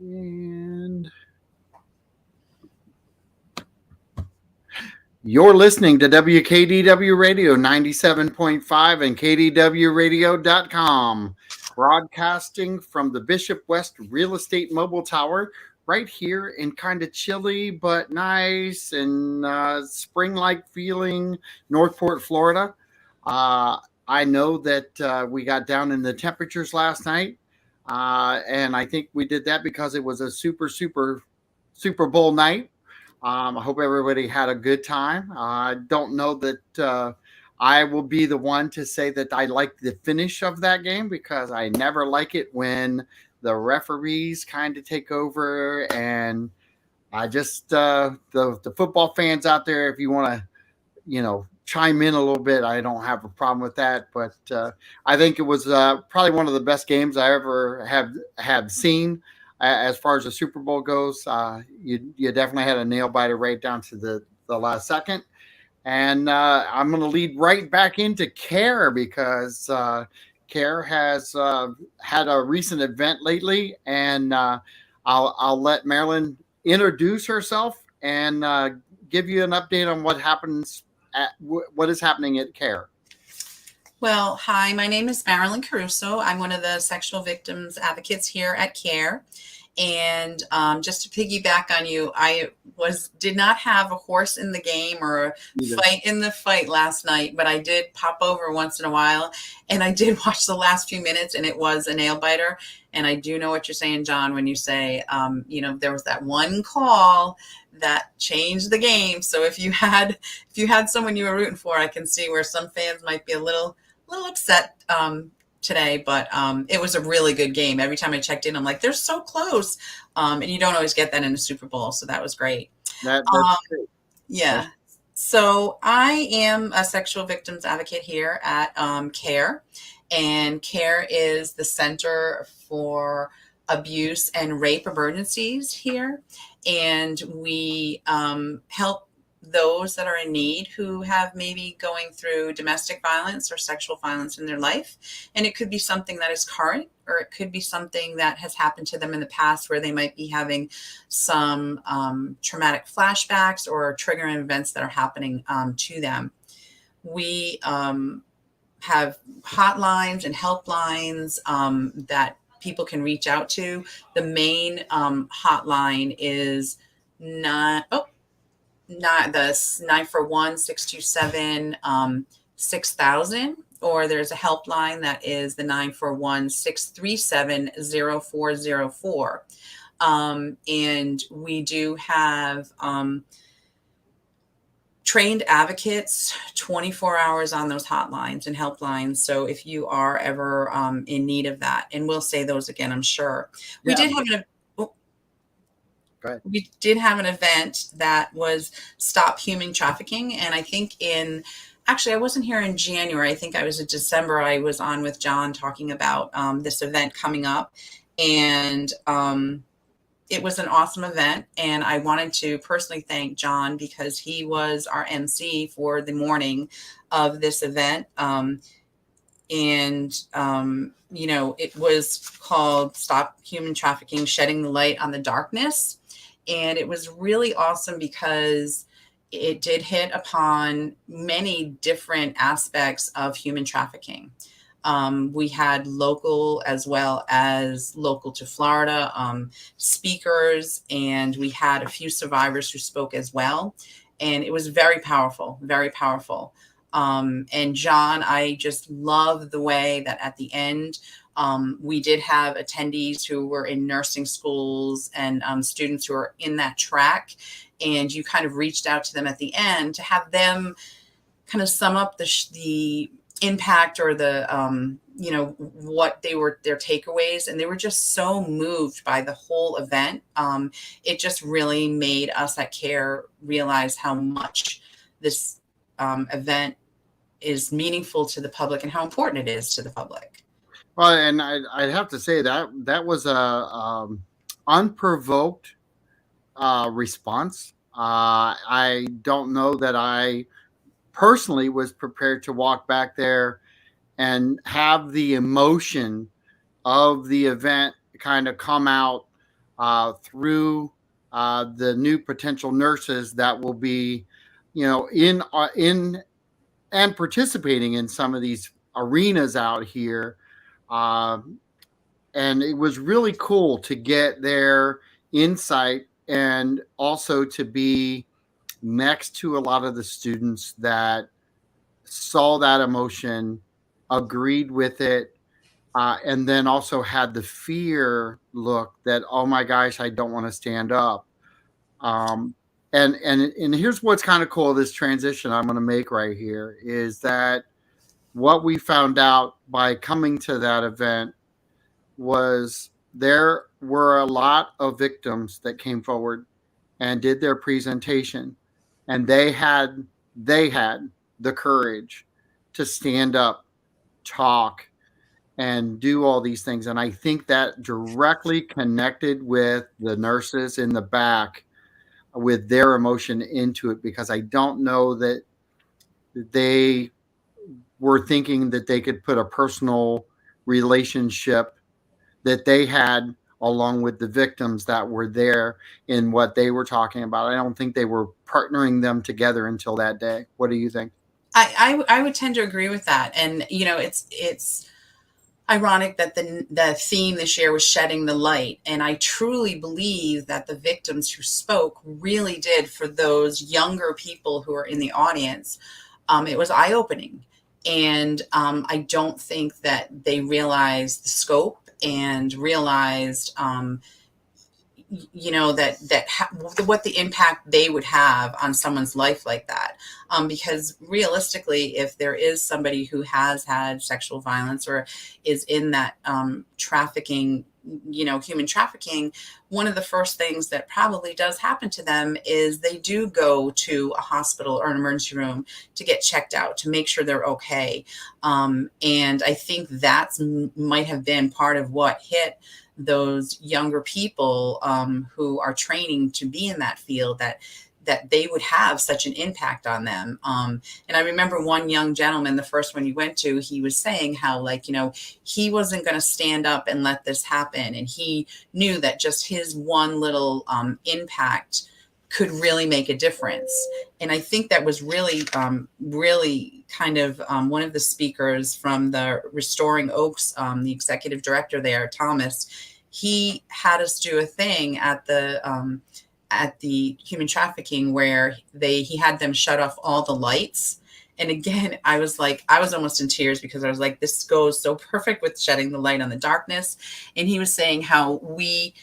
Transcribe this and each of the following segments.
And you're listening to WKDW Radio 97.5 and KDWRadio.com, broadcasting from the Bishop West Real Estate Mobile Tower right here in kind of chilly but nice and spring-like feeling Northport, Florida. I know that we got down in the temperatures last night, and I think we did that because it was a Super Bowl night. I hope everybody had a good time. I don't know that I will be the one to say that I like the finish of that game because I never like it when the referees kind of take over. And I just, the football fans out there, if you want to, chime in a little bit, I don't have a problem with that. But I think it was probably one of the best games I ever have seen as far as the Super Bowl goes. You definitely had a nail biter right down to the last second. And I'm going to lead right back into C.A.R.E because C.A.R.E has had a recent event lately, and I'll let Marilyn introduce herself and give you an update on what is happening at C.A.R.E. Well, hi, my name is MARILYN CARUSO. I'm one of the sexual victims advocates here at C.A.R.E. And just to piggyback on you, I did not have a horse in the game or a fight in the fight last night, but I did pop over once in a while, and I did watch the last few minutes, and it was a nail biter. And I do know what you're saying, John, when you say, there was that one call that changed the game. So if you had someone you were rooting for, I can see where some fans might be a little upset today, but it was a really good game. Every time I checked in, I'm like, they're so close. And you don't always get that in a Super Bowl. So that was great. That's great. Yeah. So I am a sexual victims advocate here at C.A.R.E. And C.A.R.E is the Center for Abuse and Rape Emergencies here. And we help those that are in need who have maybe going through domestic violence or sexual violence in their life. And it could be something that is current, or it could be something that has happened to them in the past where they might be having some traumatic flashbacks or triggering events that are happening to them. We have hotlines and helplines that people can reach out to. The main hotline is not the 941-627-6000, or there's a helpline that is the 941-637-0404. And we do have trained advocates 24 hours on those hotlines and helplines. So if you are ever in need of that, and we'll say those again, I'm sure. We did have an event that was Stop Human Trafficking. And I think I wasn't here in January. I think I was in December. I was on with John talking about this event coming up. And it was an awesome event. And I wanted to personally thank John because he was our MC for the morning of this event. It was called Stop Human Trafficking, Shedding the Light on the Darkness. And it was really awesome because it did hit upon many different aspects of human trafficking. We had local as well as local to Florida speakers, and we had a few survivors who spoke as well. And it was very powerful, very powerful. And John, I just love the way that at the end, we did have attendees who were in nursing schools and students who are in that track. And you kind of reached out to them at the end to have them kind of sum up the impact or the, what their takeaways. And they were just so moved by the whole event. It just really made us at C.A.R.E realize how much this event is meaningful to the public and how important it is to the public. Well, and I'd have to say that was a unprovoked response. I don't know that I personally was prepared to walk back there and have the emotion of the event kind of come out through the new potential nurses that will be, in and participating in some of these arenas out here. Uh, and it was really cool to get their insight and also to be next to a lot of the students that saw that emotion, agreed with it, and then also had the fear look that, oh my gosh, I don't want to stand up. Um, and here's what's kind of cool. This transition I'm going to make right here is that what we found out by coming to that event was there were a lot of victims that came forward and did their presentation, and they had the courage to stand up, talk, and do all these things. And I think that directly connected with the nurses in the back with their emotion into it, because I don't know that they were thinking that they could put a personal relationship that they had along with the victims that were there in what they were talking about. I don't think they were partnering them together until that day. What do you think? I would tend to agree with that. And it's ironic that the theme this year was shedding the light, and I truly believe that the victims who spoke really did, for those younger people who are in the audience, it was eye-opening. And I don't think that they realized the scope and realized what the impact they would have on someone's life like that. Because realistically, if there is somebody who has had sexual violence or is in that trafficking, human trafficking, one of the first things that probably does happen to them is they do go to a hospital or an emergency room to get checked out to make sure they're okay. And I think that's might have been part of what hit those younger people who are training to be in that field, that they would have such an impact on them. And I remember one young gentleman, the first one you went to, he was saying how, he wasn't going to stand up and let this happen. And he knew that just his one little impact could really make a difference. And I think that was really, really kind of one of the speakers from the Restoring Oaks, the executive director there, Thomas. He had us do a thing at the human trafficking where he had them shut off all the lights. And again, I was almost in tears, because I was like, this goes so perfect with shedding the light on the darkness. And he was saying how we,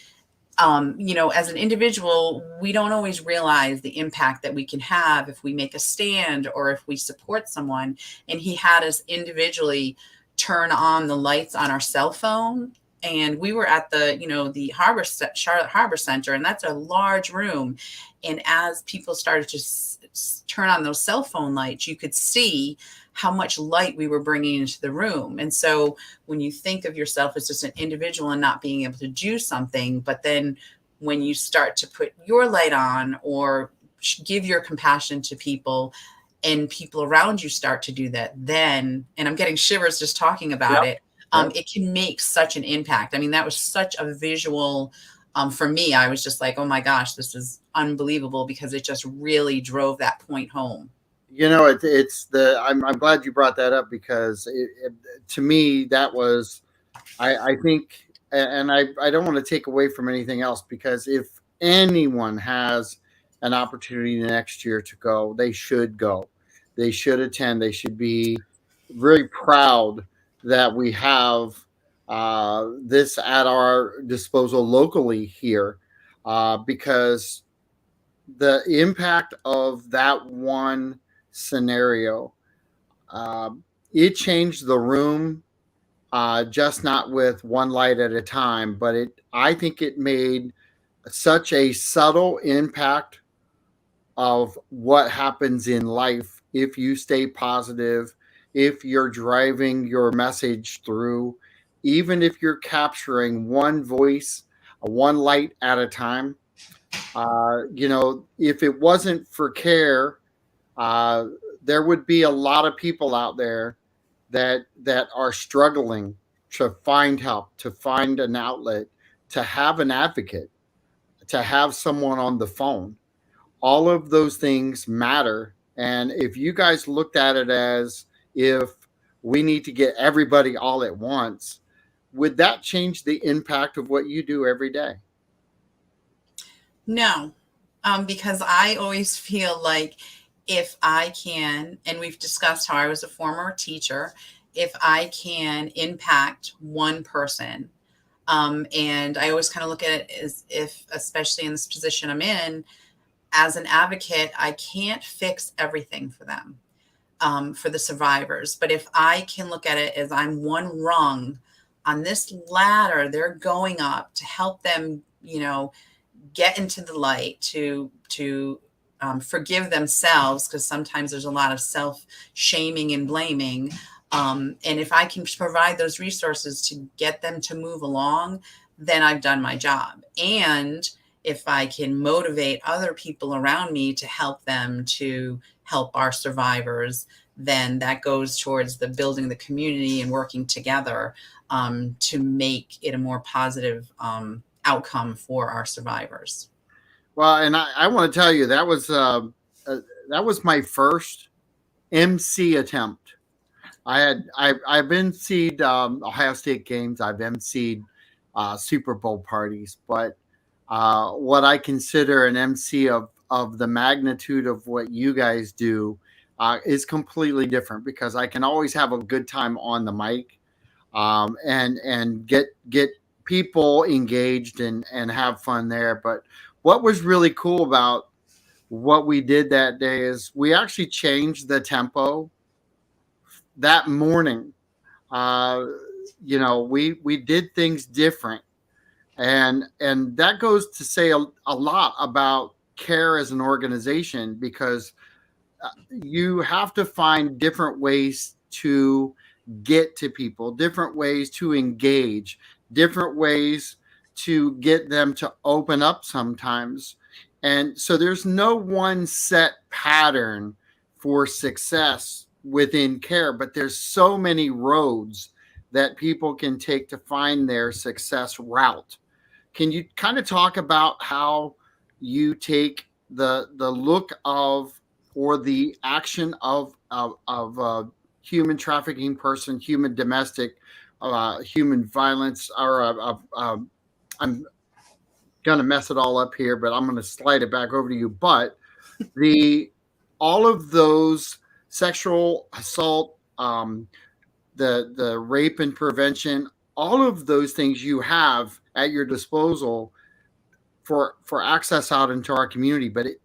as an individual, we don't always realize the impact that we can have if we make a stand or if we support someone. And he had us individually turn on the lights on our cell phone. And we were at the Charlotte Harbor Center, and that's a large room. And as people started to turn on those cell phone lights, you could see how much light we were bringing into the room. And so when you think of yourself as just an individual and not being able to do something, but then when you start to put your light on or give your compassion to people, and people around you start to do that, then, and I'm getting shivers just talking about it, it can make such an impact. I mean, that was such a visual, for me. I was just like, oh my gosh, this is unbelievable, because it just really drove that point home. I'm glad you brought that up, because to me, that was, I think, and I don't want to take away from anything else, because if anyone has an opportunity next year to go, they should go. They should attend. They should be very proud that we have this at our disposal locally here, because the impact of that one scenario, uh, it changed the room, just not with one light at a time, but I think it made such a subtle impact of what happens in life if you stay positive, if you're driving your message through, even if you're capturing one voice, one light at a time. If it wasn't for CARE, uh, there would be a lot of people out there that are struggling to find help, to find an outlet, to have an advocate. to have someone on the phone. All of those things matter. And if you guys looked at it as if we need to get everybody all at once, would that change the impact of what you do every day? No, because I always feel like if I can, and we've discussed how I was a former teacher, if I can impact one person, and I always kind of look at it as if, especially in this position I'm in, as an advocate, I can't fix everything for them, for the survivors. But if I can look at it as I'm one rung on this ladder they're going up to help them, get into the light, to forgive themselves, because sometimes there's a lot of self shaming and blaming. And if I can provide those resources to get them to move along, then I've done my job. And if I can motivate other people around me to help them to help our survivors, then that goes towards the building the community and working together, to make it a more positive outcome for our survivors. Well, and I want to tell you that was my first MC attempt. I've emceed Ohio State games. I've emceed Super Bowl parties, but what I consider an MC of the magnitude of what you guys do is completely different, because I can always have a good time on the mic, and get people engaged and have fun there. But what was really cool about what we did that day is we actually changed the tempo that morning. Uh, we did things different, and that goes to say a lot about CARE as an organization, because you have to find different ways to get to people, different ways to engage, different ways to get them to open up sometimes. And so there's no one set pattern for success within CARE, but there's so many roads that people can take to find their success route. Can you kind of talk about how you take the look of, or the action of human trafficking person, human domestic, human violence, or I'm gonna mess it all up here, but I'm gonna slide it back over to you. But the all of those sexual assault, the rape and prevention, all of those things you have at your disposal for access out into our community. But it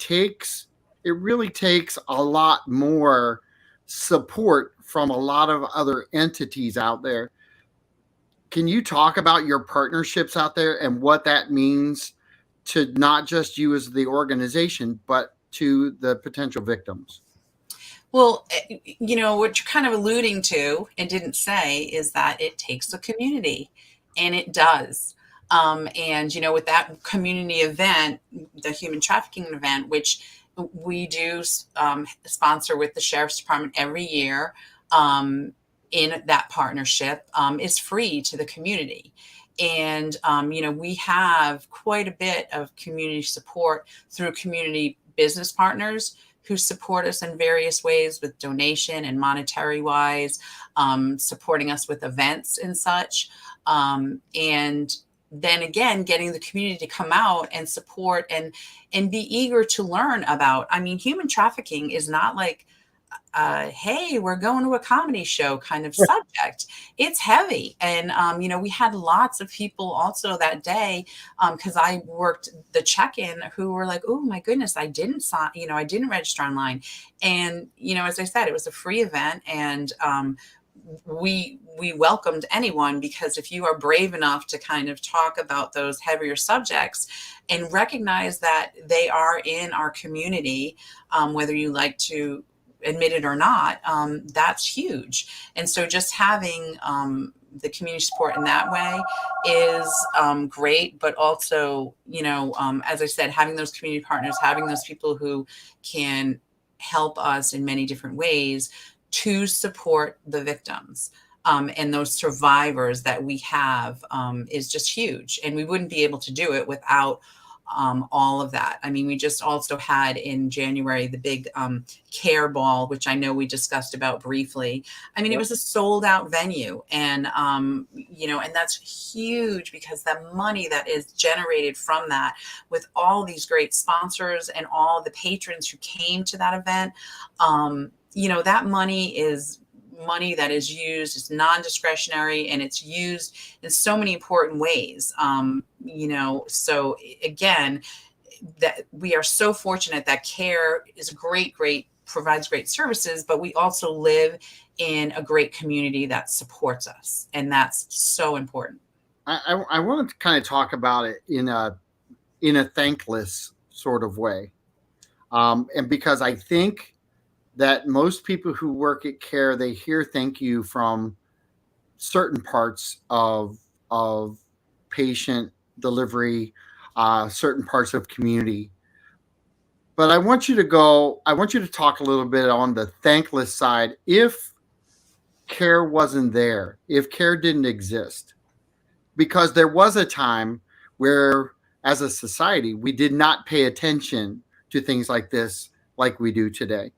really takes a lot more support from a lot of other entities out there. Can you talk about your partnerships out there and what that means to not just you as the organization, but to the potential victims? Well, what you're kind of alluding to and didn't say is that it takes a community, and it does. And, with that community event, the human trafficking event, which we do sponsor with the Sheriff's Department every year, in that partnership, is free to the community. And, we have quite a bit of community support through community business partners who support us in various ways with donation and monetary wise, supporting us with events and such. And then again, getting the community to come out and support and be eager to learn about. I mean, human trafficking is not like, hey, we're going to a comedy show kind of subject. It's heavy. And, we had lots of people also that day, because I worked the check-in, who were like, oh my goodness, I didn't sign, I didn't register online. And, as I said, it was a free event. And, we welcomed anyone, because if you are brave enough to kind of talk about those heavier subjects and recognize that they are in our community, whether you like to admit it or not, that's huge. And so just having the community support in that way is great. But also, as I said, having those community partners, having those people who can help us in many different ways to support the victims, and those survivors that we have, is just huge. And we wouldn't be able to do it without all of that. I mean, we just also had in January the big C.A.R.E ball, which I know we discussed about briefly. I mean, it was a sold out venue, and and that's huge because the money that is generated from that, with all these great sponsors and all the patrons who came to that event, that money is money that is used, it's non-discretionary, and it's used in so many important ways. So again, that we are so fortunate that C.A.R.E is great, provides great services, but we also live in a great community that supports us, and that's so important. I want to kind of talk about it in a thankless sort of way, and because I think that most people who work at C.A.R.E, they hear thank you from certain parts of patient delivery, certain parts of community. But I want you to talk a little bit on the thankless side. If C.A.R.E wasn't there, if C.A.R.E didn't exist, because there was a time where, as a society, we did not pay attention to things like this like we do today.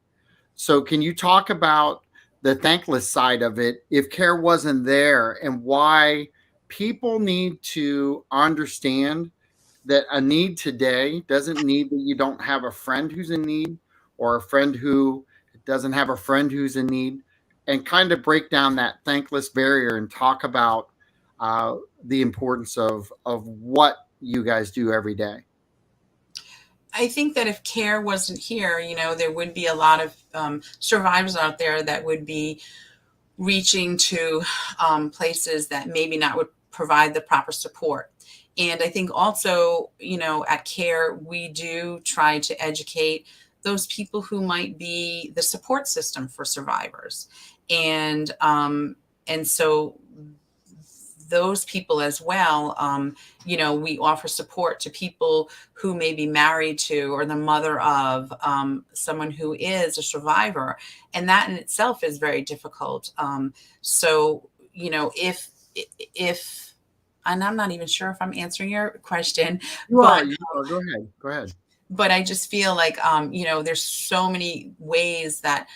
So can you talk about the thankless side of it if C.A.R.E wasn't there, and why people need to understand that a need today doesn't mean that you don't have a friend who's in need, or a friend who doesn't have a friend who's in need, and kind of break down that thankless barrier and talk about the importance of what you guys do every day. I think that if C.A.R.E wasn't here, there would be a lot of survivors out there that would be reaching to places that maybe not would provide the proper support. And I think also, at C.A.R.E, we do try to educate those people who might be the support system for survivors. And so those people as well, we offer support to people who may be married to or the mother of someone who is a survivor. And that in itself is very difficult. So, if, and I'm not even sure if I'm answering your question, You but are, go ahead. Go ahead. but I just feel like, there's so many ways that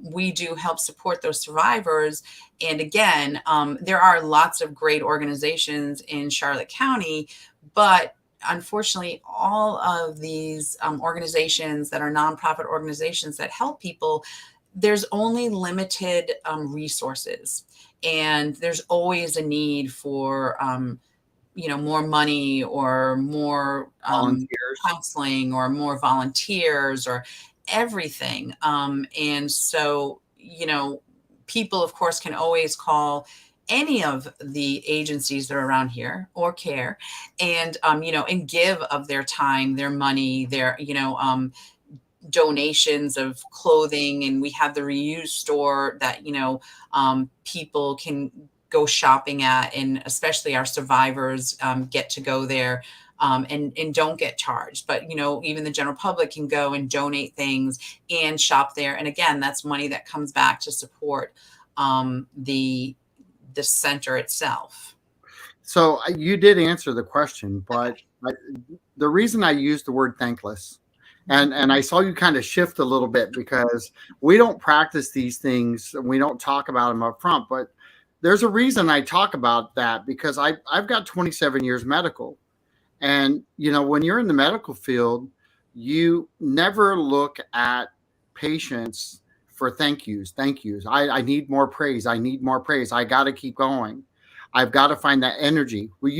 we do help support those survivors. And again, there are lots of great organizations in Charlotte County, but unfortunately, all of these organizations that are nonprofit organizations that help people, there's only limited resources. And there's always a need for more money, or more Volunteers. counseling, or more volunteers, or everything. And so, people, of course, can always call any of the agencies that are around here, or C.A.R.E, and, and give of their time, their money, their, donations of clothing. And we have the reuse store that, people can go shopping at, and especially our survivors get to go there and don't get charged. But, even the general public can go and donate things and shop there. And again, that's money that comes back to support the center itself. So you did answer the question, but the reason I used the word thankless, and I saw you kind of shift a little bit, because we don't practice these things and we don't talk about them up front, but there's a reason I talk about that, because I've got 27 years medical. And, when you're in the medical field, you never look at patients for thank yous. Thank yous. I need more praise. I need more praise. I got to keep going. I've got to find that energy. Well,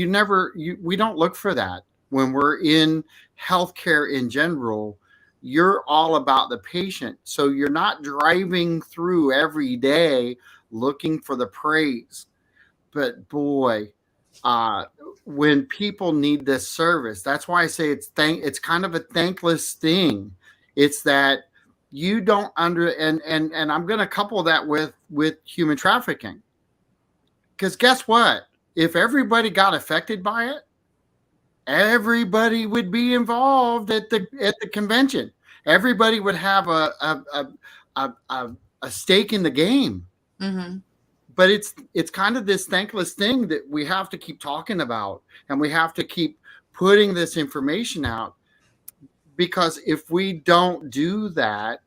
we don't look for that. When we're in healthcare in general, you're all about the patient. So you're not driving through every day looking for the praise. But boy, when people need this service, that's why I say it's kind of a thankless thing. It's that you don't and I'm going to couple that with human trafficking, because guess what? If everybody got affected by it, everybody would be involved at the convention. Everybody would have a stake in the game. Mm-hmm. But it's kind of this thankless thing that we have to keep talking about, and we have to keep putting this information out, because if we don't do that,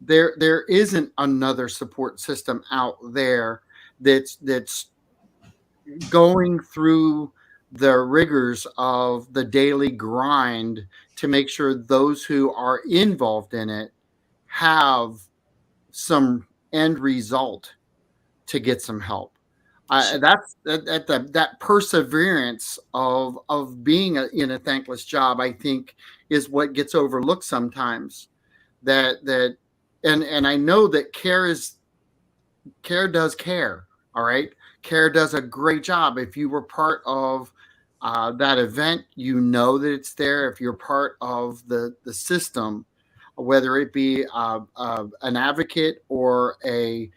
there isn't another support system out there that's going through the rigors of the daily grind to make sure those who are involved in it have some end result to get some help. That's that perseverance of being in a thankless job, I think, is what gets overlooked sometimes. That and I know that CARE does care. All right, CARE does a great job. If you were part of that event, you know that it's there. If you're part of the system, whether it be an advocate or a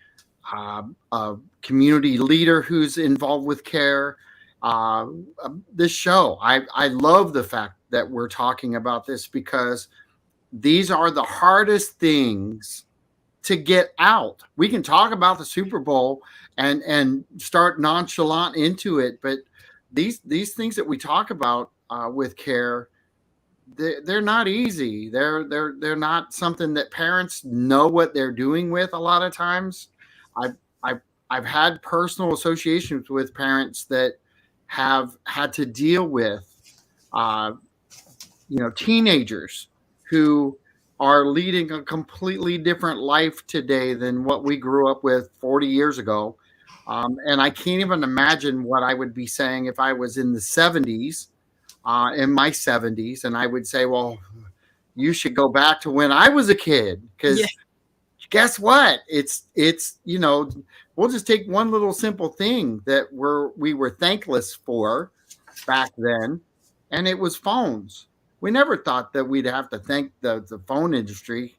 community leader who's involved with CARE. Uh, this show, I love the fact that we're talking about this, because these are the hardest things to get out. We can talk about the Super Bowl and start nonchalant into it, but these things that we talk about with CARE, they're not easy. They're not something that parents know what they're doing with a lot of times. I've I've I've had personal associations with parents that have had to deal with uh, teenagers who are leading a completely different life today than what we grew up with 40 years ago. And I can't even imagine what I would be saying if I was in the 70s, in my 70s, and I would say, well, you should go back to when I was a kid, Yeah. because guess what? It's we'll just take one little simple thing that we were thankless for back then, and it was phones. We never thought that we'd have to thank the phone industry.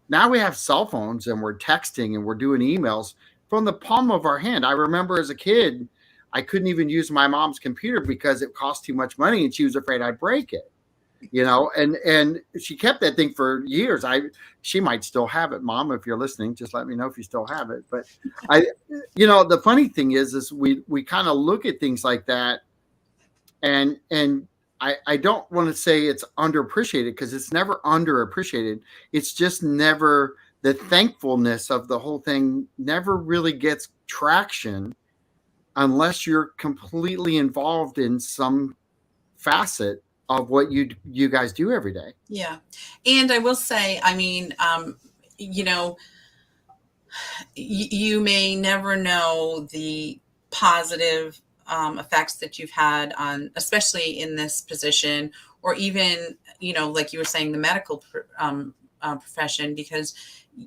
Now we have cell phones and we're texting and we're doing emails from the palm of our hand. I remember as a kid, I couldn't even use my mom's computer because it cost too much money and she was afraid I'd break it. And she kept that thing for years. She might still have it. Mom, if you're listening, just let me know if you still have it. But the funny thing is we kind of look at things like that, and I don't want to say it's underappreciated, because it's never underappreciated. It's just never, the thankfulness of the whole thing never really gets traction unless you're completely involved in some facet of what you guys do every day. Yeah. And I will say, I mean, you know, you may never know the positive effects that you've had on, especially in this position, or even, like you were saying, the medical profession, because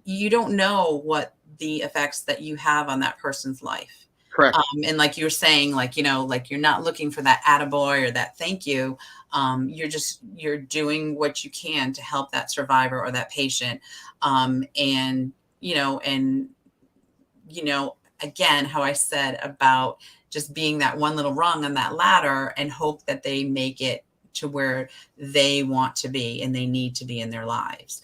you don't know what the effects that you have on that person's life. Correct. And like you were saying, like you're not looking for that attaboy or that thank you. You're doing what you can to help that survivor or that patient. And again, how I said about just being that one little rung on that ladder, and hope that they make it to where they want to be and they need to be in their lives.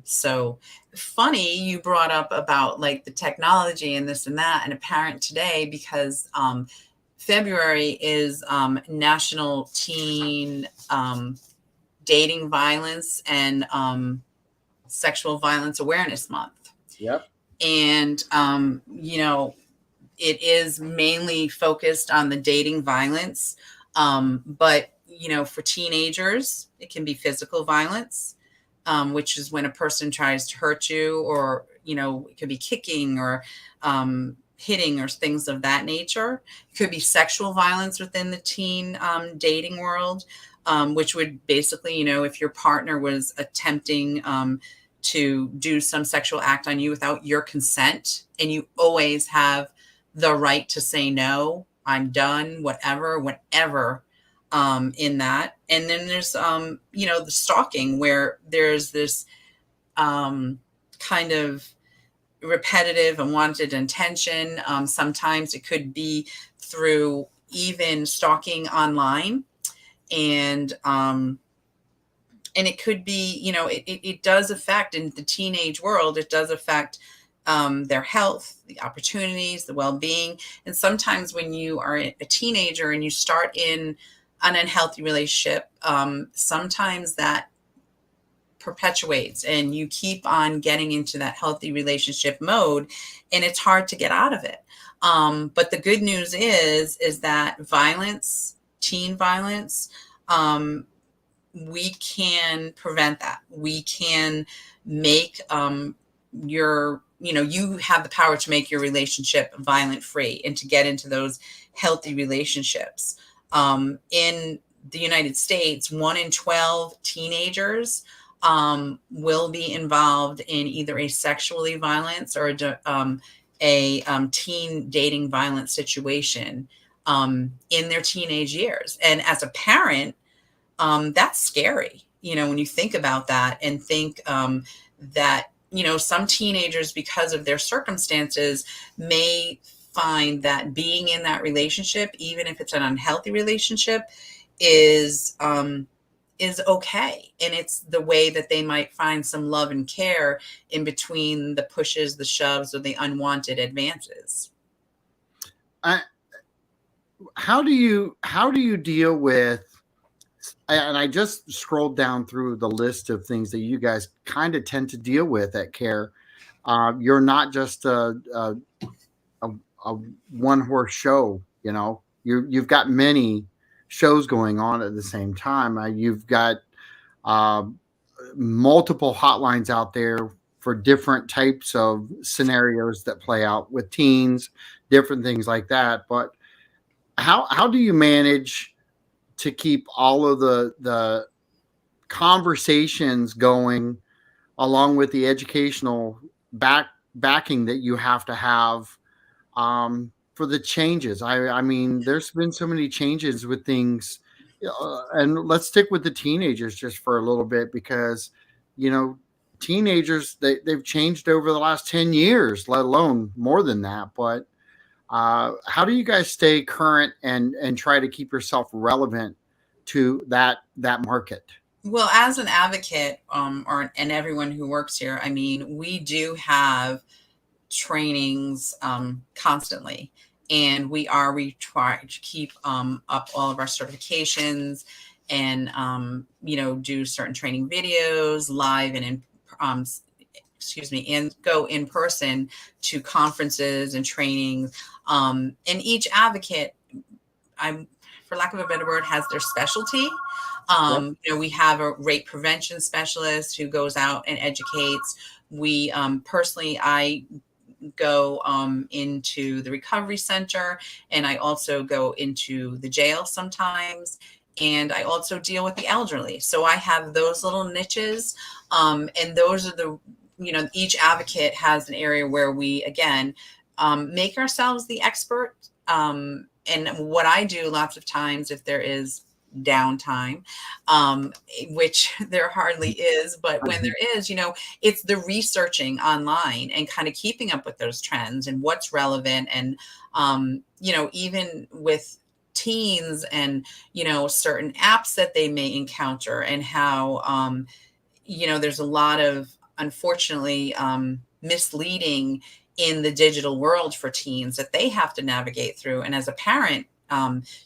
So funny you brought up about like the technology and this and that, and a parent today, because February is National Teen Dating Violence and Sexual Violence Awareness Month. Yep. And it is mainly focused on the dating violence, but for teenagers it can be physical violence, which is when a person tries to hurt you, or it could be kicking or hitting or things of that nature. It could be sexual violence within the teen dating world, which would basically, if your partner was attempting to do some sexual act on you without your consent, and you always have the right to say no, I'm done, whatever, whenever, in that. And then there's, the stalking, where there's this kind of repetitive and wanted attention. Sometimes it could be through even stalking online, and it could be, it does affect, in the teenage world, it does affect their health, the opportunities, the well-being. And sometimes when you are a teenager and you start in an unhealthy relationship, sometimes that perpetuates and you keep on getting into that healthy relationship mode, and it's hard to get out of it. But the good news is that violence, teen violence, we can prevent that. We can make you have the power to make your relationship violent free and to get into those healthy relationships. In the United States, 1 in 12 teenagers will be involved in either a sexually violent or a teen dating violence situation in their teenage years. And as a parent, that's scary, when you think about that and think that, some teenagers, because of their circumstances, may find that being in that relationship, even if it's an unhealthy relationship, is okay. And it's the way that they might find some love and care in between the pushes, the shoves, or the unwanted advances. How do you deal with, and I just scrolled down through the list of things that you guys kind of tend to deal with at C.A.R.E. You're not just a one horse show. You've got many shows going on at the same time. You've got uh, multiple hotlines out there for different types of scenarios that play out with teens, different things like that. But how do you manage to keep all of the conversations going, along with the educational backing that you have to have for the changes? I mean, there's been so many changes with things, and let's stick with the teenagers just for a little bit, because you know teenagers, they've changed over the last 10 years, let alone more than that. But how do you guys stay current and try to keep yourself relevant to that market? Well, as an advocate, and everyone who works here, I mean, we do have trainings constantly, and we try to keep up all of our certifications, and do certain training videos live and in um, and go in person to conferences and trainings. And each advocate, for lack of a better word, has their specialty. Yep. We have a rape prevention specialist who goes out and educates. We personally, I go into the recovery center, and I also go into the jail sometimes. And I also deal with the elderly. So I have those little niches. And those are each advocate has an area where we, again, make ourselves the expert. And what I do lots of times, if there is downtime, which there hardly is, but when there is, it's the researching online and kind of keeping up with those trends and what's relevant. And, even with teens and, certain apps that they may encounter, and how, there's a lot of, unfortunately, misleading in the digital world for teens that they have to navigate through. And as a parent,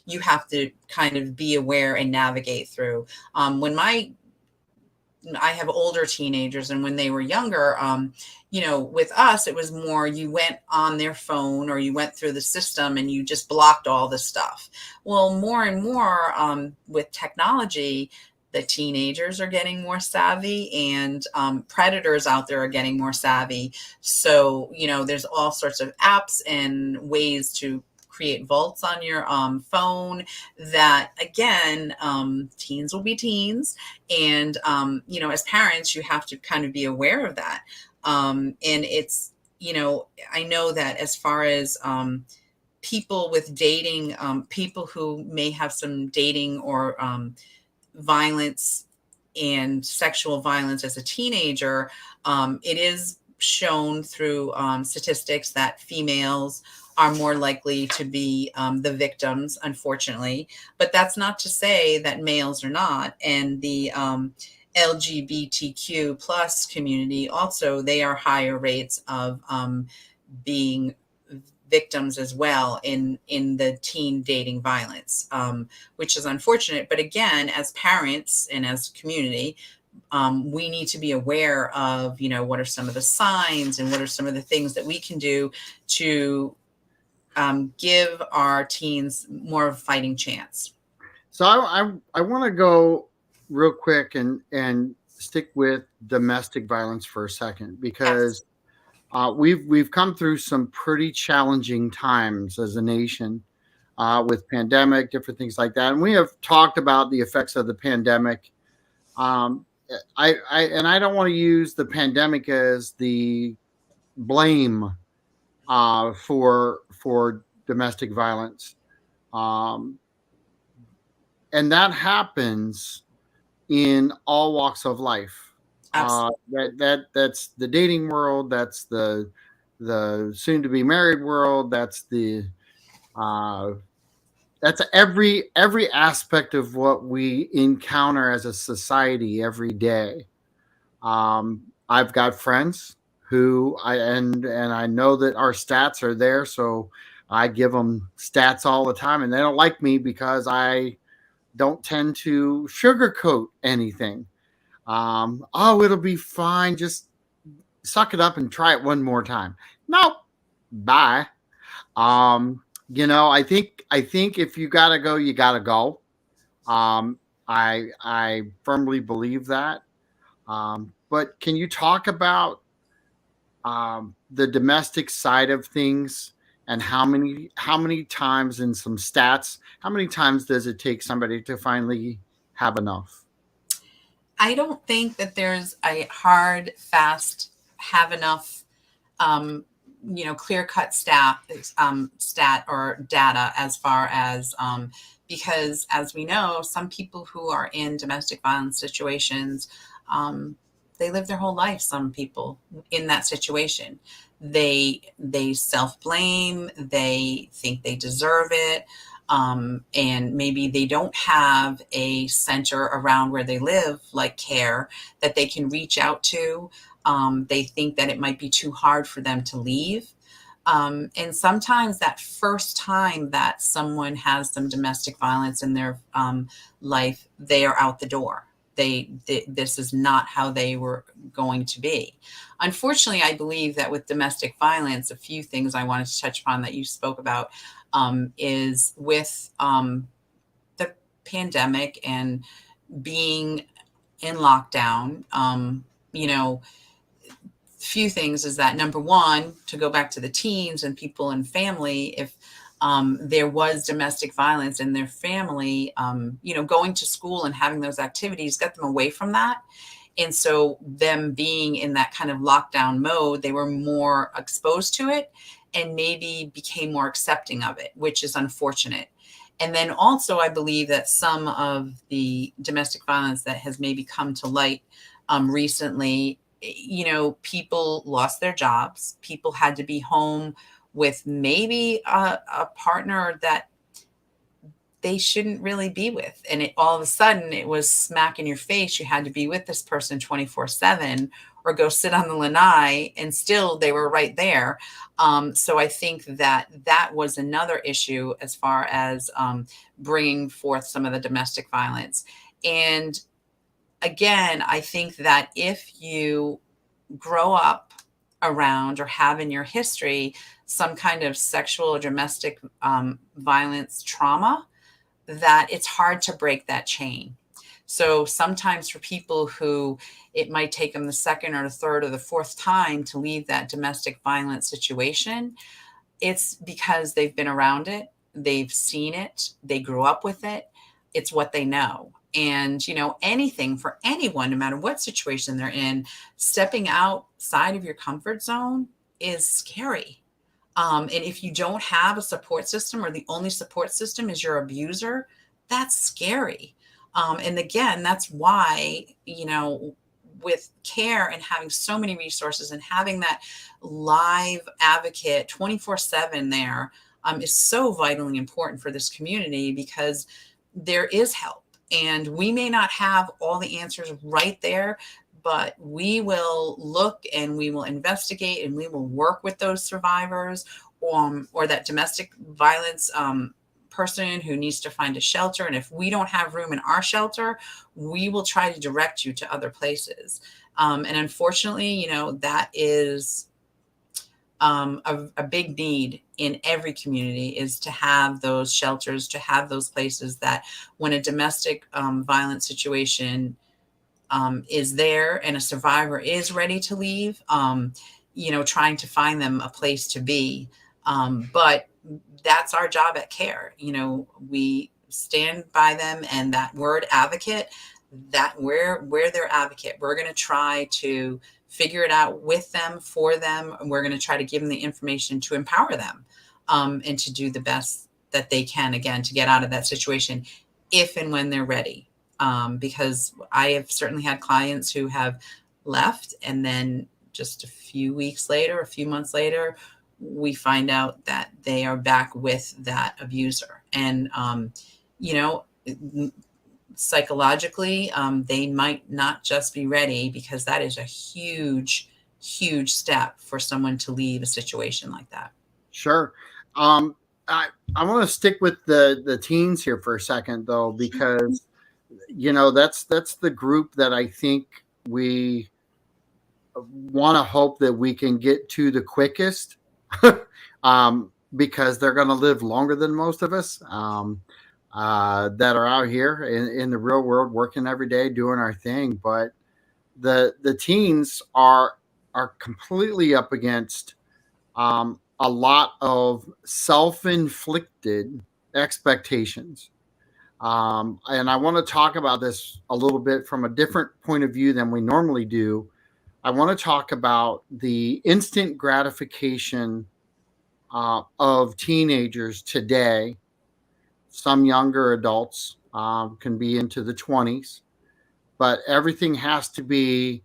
you have to kind of be aware and navigate through. I have older teenagers, and when they were younger, with us, it was more you went on their phone or you went through the system and you just blocked all the stuff. Well, more and more with technology, the teenagers are getting more savvy, and predators out there are getting more savvy. So, there's all sorts of apps and ways to create vaults on your phone that, again, teens will be teens. And, as parents, you have to kind of be aware of that. And it's, I know that as far as people with dating, people who may have some dating or violence and sexual violence as a teenager, it is shown through statistics that females are more likely to be the victims, unfortunately. But that's not to say that males are not. And the LGBTQ plus community also, they are higher rates of being victims as well in the teen dating violence, which is unfortunate. But again, as parents and as a community, we need to be aware of, what are some of the signs and what are some of the things that we can do to give our teens more of a fighting chance. So I want to go real quick and stick with domestic violence for a second, because we've come through some pretty challenging times as a nation, with pandemic, different things like that, and we have talked about the effects of the pandemic. Um, I don't want to use the pandemic as the blame for domestic violence, um, and that happens in all walks of life. Absolutely. That's the dating world. That's the soon to be married world. Uh, that's every aspect of what we encounter as a society every day. I've got friends who and I know that our stats are there, so I give them stats all the time, and they don't like me because I don't tend to sugarcoat anything. Oh, it'll be fine. Just suck it up and try it one more time. Nope. Bye. I think if you gotta go, you gotta go. Um, I firmly believe that. But can you talk about the domestic side of things, and how many times, in some stats, how many times does it take somebody to finally have enough? I don't think that there's a hard, fast, have enough, um, clear cut stat or data as far as, because as we know, some people who are in domestic violence situations, um, they live their whole life. Some people in that situation, they self blame. They think they deserve it. And maybe they don't have a center around where they live, like CARE, that they can reach out to. They think that it might be too hard for them to leave. And sometimes that first time that someone has some domestic violence in their life, they are out the door. This is not how they were going to be. Unfortunately, I believe that with domestic violence, a few things I wanted to touch upon that you spoke about, is with the pandemic and being in lockdown. Few things is that, number one, to go back to the teens and people in family, if there was domestic violence in their family, going to school and having those activities got them away from that. And so them being in that kind of lockdown mode, they were more exposed to it and maybe became more accepting of it, which is unfortunate. And then also, I believe that some of the domestic violence that has maybe come to light recently, people lost their jobs. People had to be home with maybe a partner that they shouldn't really be with. And all of a sudden, it was smack in your face. You had to be with this person 24/7 or go sit on the lanai, and still they were right there. So I think that was another issue as far as bringing forth some of the domestic violence. And again, I think that if you grow up around or have in your history some kind of sexual or domestic violence trauma, that it's hard to break that chain. So sometimes for people who it might take them the second or the third or the fourth time to leave that domestic violence situation, it's because they've been around it, they've seen it, they grew up with it, it's what they know. And, anything for anyone, no matter what situation they're in, stepping outside of your comfort zone is scary. And if you don't have a support system, or the only support system is your abuser, that's scary. And again, that's why, with CARE and having so many resources and having that live advocate 24/7 there, is so vitally important for this community, because there is help. And we may not have all the answers right there, but we will look and we will investigate and we will work with those survivors. or that domestic violence person who needs to find a shelter. And if we don't have room in our shelter, we will try to direct you to other places. And unfortunately, you know, that is a big need in every community, is to have those shelters, to have those places that when a domestic violence situation is there and a survivor is ready to leave, you know, trying to find them a place to be. But that's our job at CARE. You know, we stand by them, and that word advocate, that we're their advocate. We're going to try to figure it out with them, for them, and we're going to try to give them the information to empower them, and to do the best that they can, again, to get out of that situation if and when they're ready. Because I have certainly had clients who have left, and then just a few weeks later, a few months later, we find out that they are back with that abuser. And, you know, psychologically, they might not just be ready, because that is a huge, huge step for someone to leave a situation like that. Sure. I want to stick with the teens here for a second, though, because you know that's the group that I think we want to hope that we can get to the quickest, because they're going to live longer than most of us, that are out here in the real world, working every day, doing our thing. But the teens are completely up against a lot of self-inflicted expectations. And I want to talk about this a little bit from a different point of view than we normally do. I want to talk about the instant gratification of teenagers today. Some younger adults can be into the 20s, but everything has to be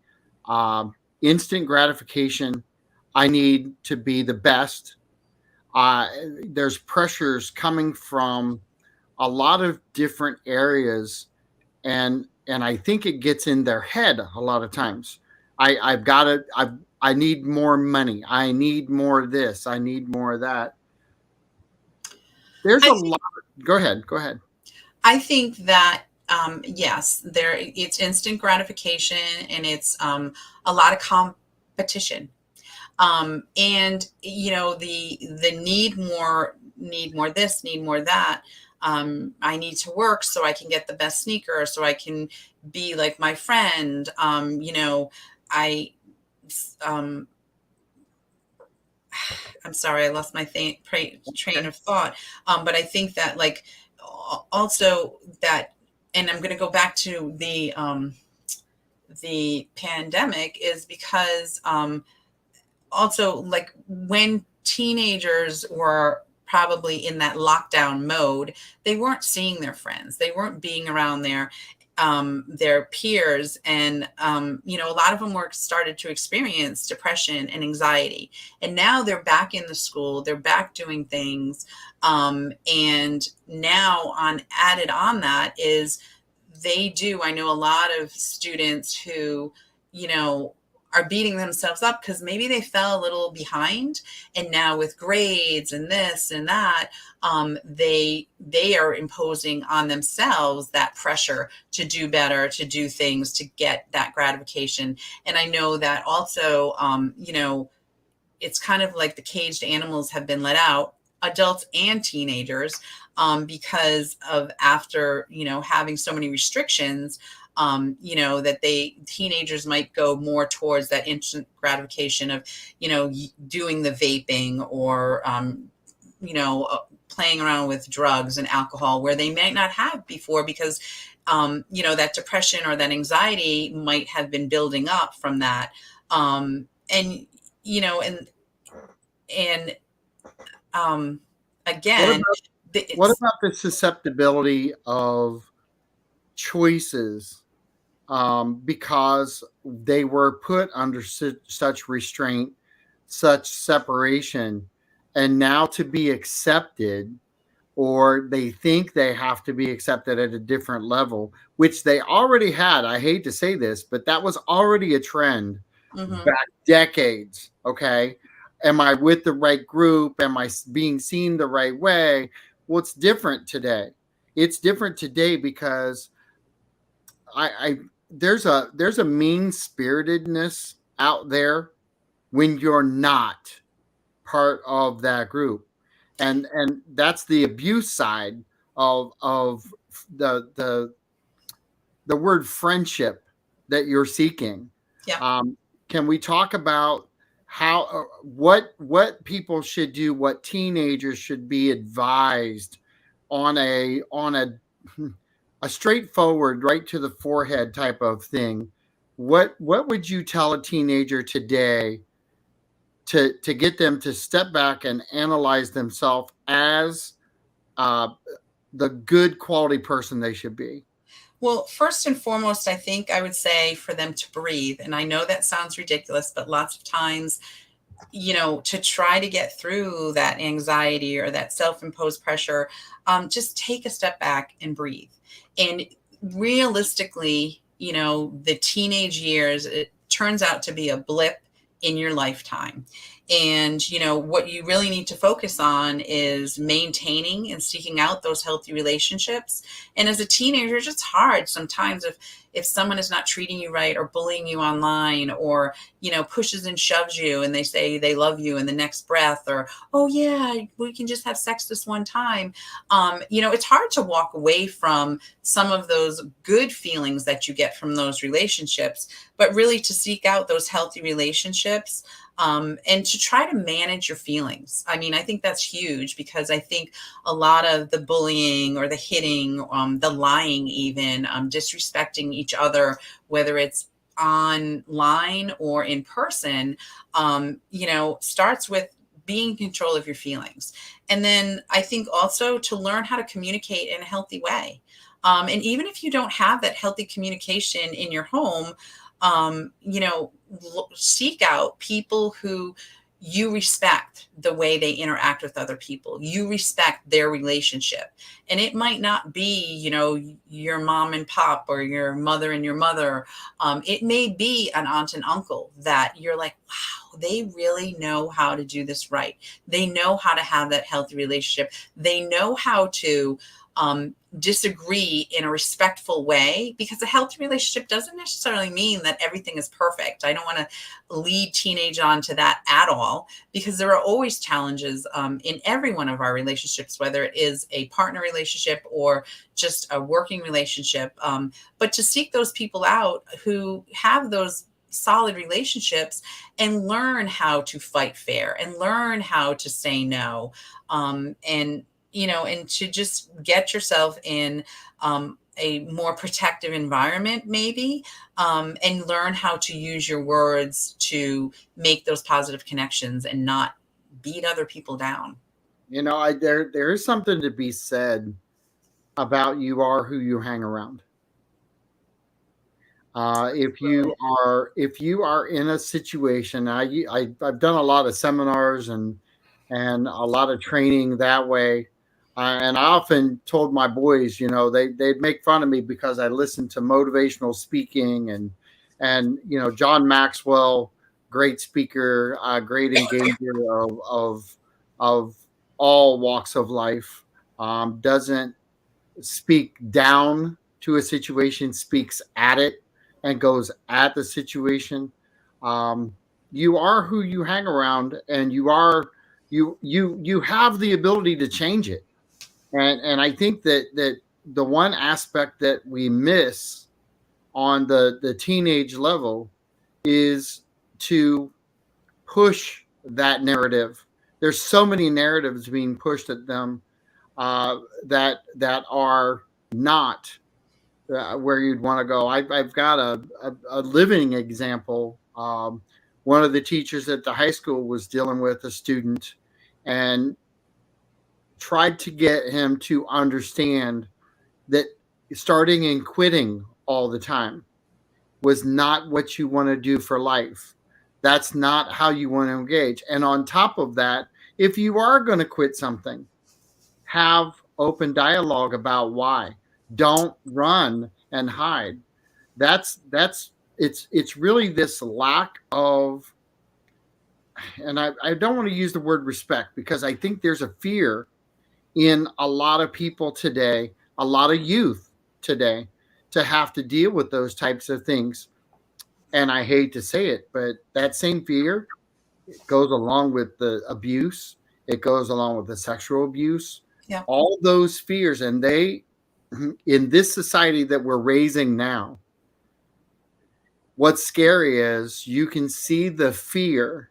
instant gratification. I need to be the best. There's pressures coming from a lot of different areas, and I think it gets in their head a lot of times. I've got to. I need more money. I need more of this. I need more of that. There's a lot. Go ahead. Go ahead. I think that yes, it's instant gratification, and it's a lot of competition, and you know, the need more this, need more that. I need to work so I can get the best sneaker, so I can be like my friend. You know, um, I'm sorry, I lost my train of thought. But I think that, like, also that, and I'm going to go back to the pandemic, is because also, like, when teenagers were probably in that lockdown mode, they weren't seeing their friends, they weren't being around their peers, and you know, a lot of them were started to experience depression and anxiety, and now they're back in the school, they're back doing things, and now added on that is I know a lot of students who, you know, are beating themselves up because maybe they fell a little behind, and now with grades and this and that, they are imposing on themselves that pressure to do better, to do things, to get that gratification. And I know that also, you know, it's kind of like the caged animals have been let out, adults and teenagers, because of, after, you know, having so many restrictions, you know, that teenagers might go more towards that instant gratification of, you know, doing the vaping, or, you know, playing around with drugs and alcohol where they might not have before, because, you know, that depression or that anxiety might have been building up from that. And, you know, and again, What about the susceptibility of choices, because they were put under such restraint, such separation, and now to be accepted, or they think they have to be accepted at a different level, which they already had. I hate to say this, but that was already a trend back decades. Okay. am I with the right group? Am I being seen the right way? Well, it's different today. It's different today because I there's a mean spiritedness out there when you're not part of that group, and that's the abuse side of the the word friendship that you're seeking. Yeah. Um, can we talk about how what people should do, what teenagers should be advised on a straightforward, right to the forehead type of thing? What would you tell a teenager today to get them to step back and analyze themselves as uh, the good quality person they should be? Well, first and foremost, I think I would say for them to breathe. And I know that sounds ridiculous, but lots of times, to try to get through that anxiety or that self-imposed pressure, just take a step back and breathe. And realistically, the teenage years, it turns out to be a blip in your lifetime. And, what you really need to focus on is maintaining and seeking out those healthy relationships. And as a teenager, it's just hard sometimes if someone is not treating you right or bullying you online or, pushes and shoves you and they say they love you in the next breath, or, oh yeah, we can just have sex this one time. It's hard to walk away from some of those good feelings that you get from those relationships, but really to seek out those healthy relationships, and to try to manage your feelings. I mean, I think that's huge because I think a lot of the bullying or the hitting, the lying, even disrespecting each other, whether it's online or in person, starts with being in control of your feelings. And then I think also to learn how to communicate in a healthy way. And even if you don't have that healthy communication in your home, seek out people who you respect the way they interact with other people. You respect their relationship. And it might not be, your mom and pop or your mother and your mother. It may be an aunt and uncle that you're like, wow, they really know how to do this right. They know how to have that healthy relationship. They know how to disagree in a respectful way, because a healthy relationship doesn't necessarily mean that everything is perfect. I don't want to lead teenage on to that at all, because there are always challenges in every one of our relationships, whether it is a partner relationship or just a working relationship. But to seek those people out who have those solid relationships and learn how to fight fair and learn how to say no, and to just get yourself in a more protective environment, maybe, and learn how to use your words to make those positive connections and not beat other people down. There is something to be said about you are who you hang around. If you are in a situation, I've done a lot of seminars and a lot of training that way, and I often told my boys, they'd make fun of me because I listened to motivational speaking and John Maxwell, great speaker, great engager of all walks of life, doesn't speak down to a situation, speaks at it and goes at the situation. Um, you are who you hang around, and you have the ability to change it. And I think that the one aspect that we miss on the teenage level is to push that narrative. There's so many narratives being pushed at them that are not where you'd want to go. I've got a living example. One of the teachers at the high school was dealing with a student and tried to get him to understand that starting and quitting all the time was not what you want to do for life. That's not how you want to engage. And on top of that, if you are going to quit something, have open dialogue about why. Don't run and hide. That's it's really this lack of and I don't want to use the word respect, because I think there's a fear in a lot of people today, a lot of youth today, to have to deal with those types of things. And I hate to say it, but that same fear goes along with the abuse, it goes along with the sexual abuse, Yeah. all those fears. And they, in this society that we're raising now, what's scary is you can see the fear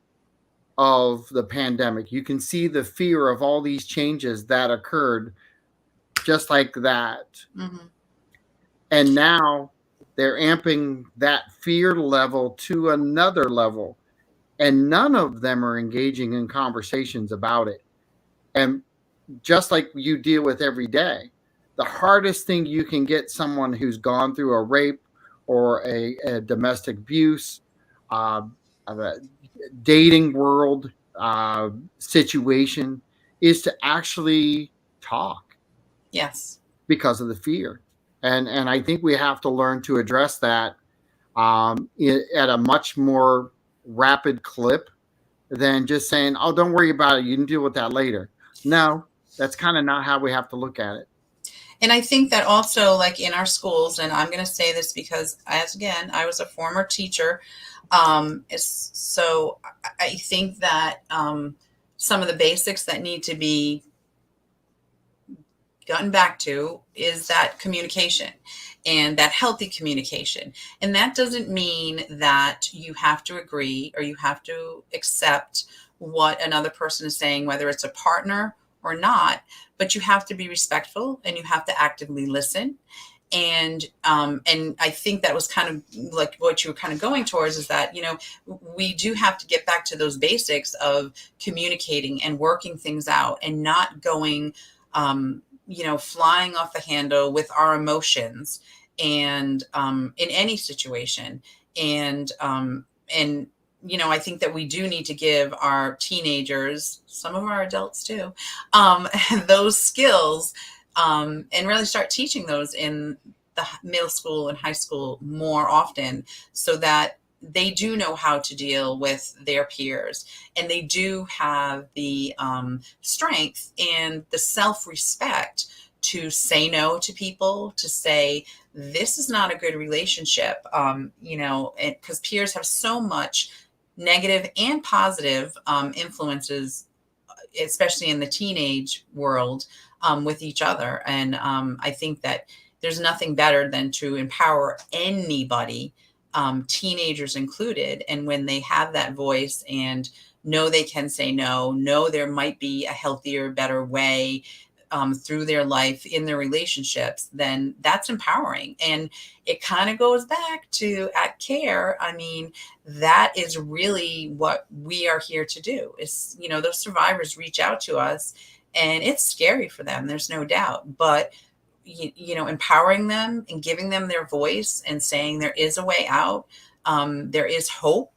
of the pandemic. You can see the fear of all these changes that occurred just like that. Mm-hmm. And now they're amping that fear level to another level. And none of them are engaging in conversations about it. And just like you deal with every day, the hardest thing you can get someone who's gone through a rape or a domestic abuse, uh, a dating world situation, is to actually talk, Yes. because of the fear. And I think we have to learn to address that at a much more rapid clip than just saying, "Oh, don't worry about it. You can deal with that later." No, that's kind of not how we have to look at it. And I think that also, like in our schools, and I'm going to say this because, as again, I was a former teacher. So I think that some of the basics that need to be gotten back to is that communication, and that healthy communication. And that doesn't mean that you have to agree or you have to accept what another person is saying, whether it's a partner or not, but you have to be respectful and you have to actively listen. And I think that was kind of like what you were kind of going towards, is that, we do have to get back to those basics of communicating and working things out, and not going flying off the handle with our emotions, and in any situation. And I think that we do need to give our teenagers, some of our adults too, those skills, and really start teaching those in the middle school and high school more often, so that they do know how to deal with their peers, and they do have the strength and the self-respect to say no to people, to say, this is not a good relationship, because peers have so much negative and positive influences, especially in the teenage world, with each other. And I think that there's nothing better than to empower anybody, teenagers included. And when they have that voice and know they can say no, know there might be a healthier, better way through their life, in their relationships, then that's empowering. And it kind of goes back to, at CARE, I mean, that is really what we are here to do. Is, those survivors reach out to us, and it's scary for them, there's no doubt, but empowering them and giving them their voice and saying there is a way out, there is hope,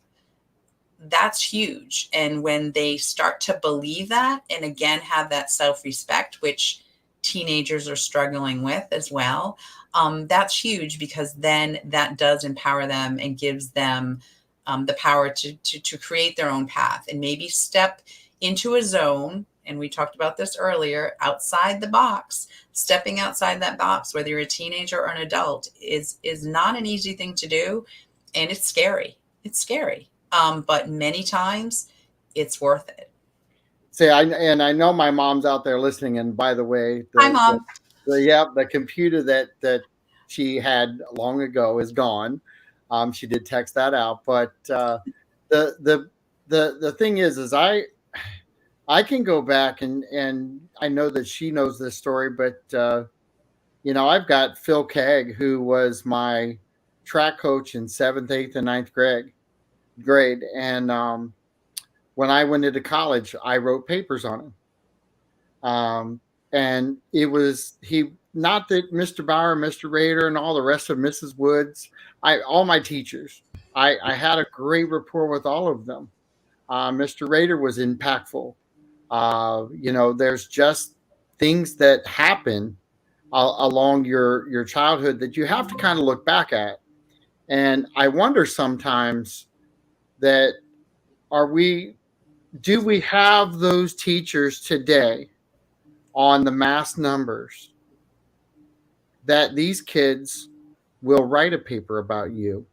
that's huge. And when they start to believe that, and again have that self-respect, which teenagers are struggling with as well, that's huge, because then that does empower them and gives them the power to create their own path, and maybe step into a zone. And we talked about this earlier, outside the box. Stepping outside that box, whether you're a teenager or an adult, is not an easy thing to do, and it's scary. It's scary. But many times it's worth it. See, I know my mom's out there listening. And by the way, Hi, Mom. the computer that she had long ago is gone. She did text that out, but the thing is I can go back, and I know that she knows this story, but I've got Phil Kegg, who was my track coach in 7th, 8th, and 9th grade. And when I went into college, I wrote papers on him. And it was not that Mr. Bauer, Mr. Rader, and all the rest of Mrs. Woods, all my teachers, I had a great rapport with all of them. Mr. Rader was impactful. There's just things that happen along your childhood that you have to kind of look back at. And I wonder sometimes that, are we do we have those teachers today on the mass numbers that these kids will write a paper about you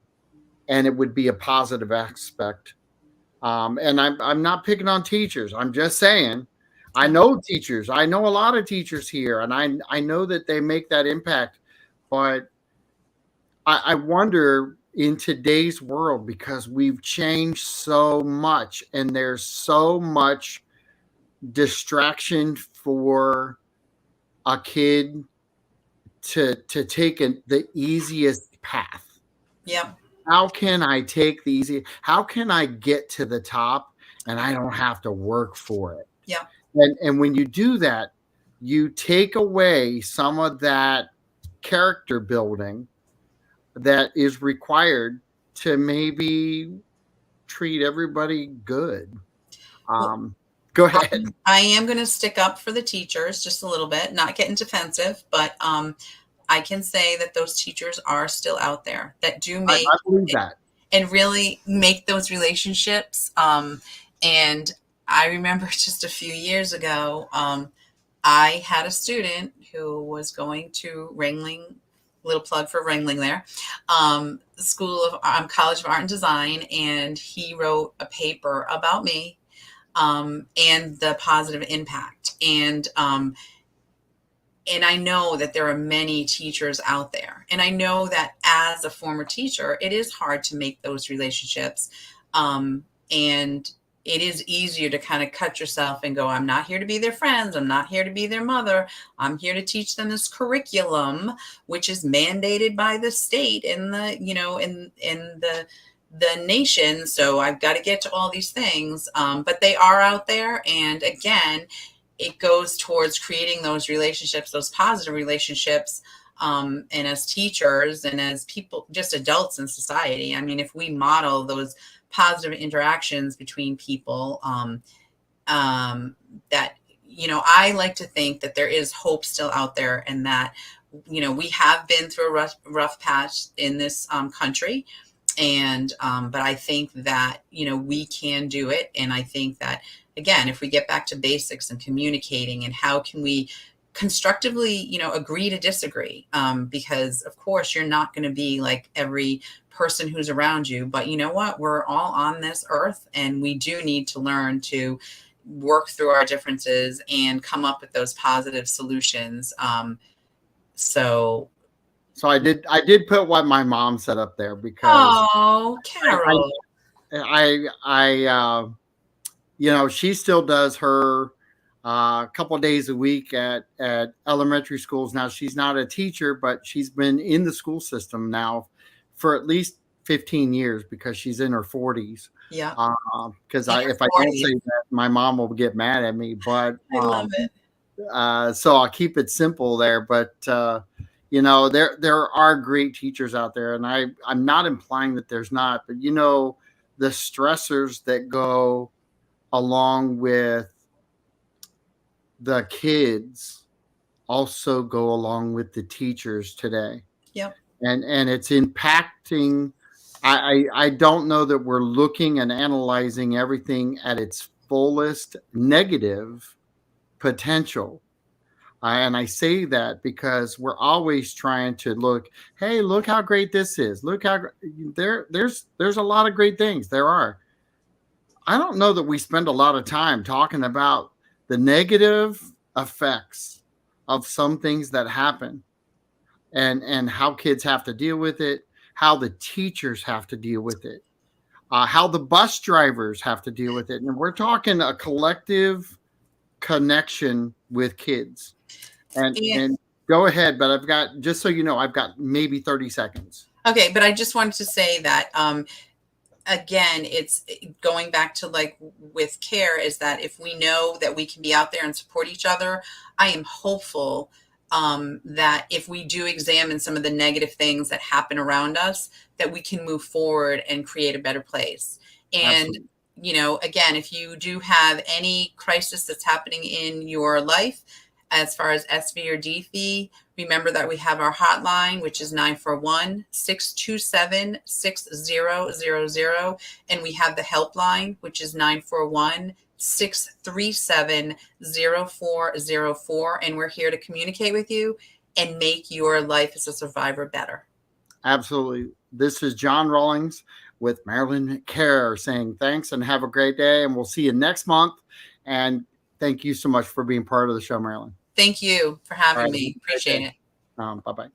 and it would be a positive aspect? And I'm not picking on teachers. I'm just saying, I know teachers. I know a lot of teachers here, and I know that they make that impact. But I wonder in today's world, because we've changed so much, and there's so much distraction for a kid to take the easiest path. Yep. How can I take the easy? How can I get to the top and I don't have to work for it? Yep. And when you do that, you take away some of that character building that is required to maybe treat everybody good. Well, Go ahead. I am going to stick up for the teachers just a little bit, not getting defensive, but I can say that those teachers are still out there that do make I believe that. and really make those relationships. And I remember just a few years ago, I had a student who was going to Ringling, little plug for Ringling there, School of College of Art and Design, and he wrote a paper about me and the positive impact. And I know that there are many teachers out there. And I know that as a former teacher, it is hard to make those relationships. And it is easier to kind of cut yourself and go, I'm not here to be their friends. I'm not here to be their mother. I'm here to teach them this curriculum, which is mandated by the state and the, in the nation. So I've got to get to all these things. But they are out there. And again, it goes towards creating those relationships, those positive relationships. And as teachers and as people, just adults in society, I mean, if we model those positive interactions between people, that, I like to think that there is hope still out there, and that, we have been through a rough patch in this country. And, but I think that, we can do it. And I think that, again, if we get back to basics and communicating and how can we constructively, agree to disagree, because of course you're not going to be like every person who's around you, but you know what, we're all on this earth and we do need to learn to work through our differences and come up with those positive solutions. So I did put what my mom said up there because Carol, she still does her a couple of days a week at elementary schools. Now she's not a teacher, but she's been in the school system now for at least 15 years because she's in her 40s. Yeah. Because if I don't say that, my mom will get mad at me. But I love it. So I'll keep it simple there. But there are great teachers out there, and I'm not implying that there's not, but the stressors that go along with the kids also go along with the teachers today. Yep. And it's impacting. I don't know that we're looking and analyzing everything at its fullest negative potential. And I say that because we're always trying to look how great this is. Look how there's a lot of great things. There are. I don't know that we spend a lot of time talking about the negative effects of some things that happen and how kids have to deal with it, how the teachers have to deal with it, how the bus drivers have to deal with it. And we're talking a collective connection with kids. And go ahead, but I've got, just so you know, I've got maybe 30 seconds. Okay, but I just wanted to say that, again, it's going back to like with CARE, is that if we know that we can be out there and support each other, I am hopeful that if we do examine some of the negative things that happen around us, that we can move forward and create a better place. And Absolutely. Again, if you do have any crisis that's happening in your life, as far as SV or DV, remember that we have our hotline, which is 941-627-6000. And we have the helpline, which is 941 637-0404. And we're here to communicate with you and make your life as a survivor better. Absolutely. This is John Rawlings with MARILYN C.A.R.E saying thanks and have a great day. And we'll see you next month. And thank you so much for being part of the show, MARILYN. Thank you for having me. Appreciate it. Bye-bye.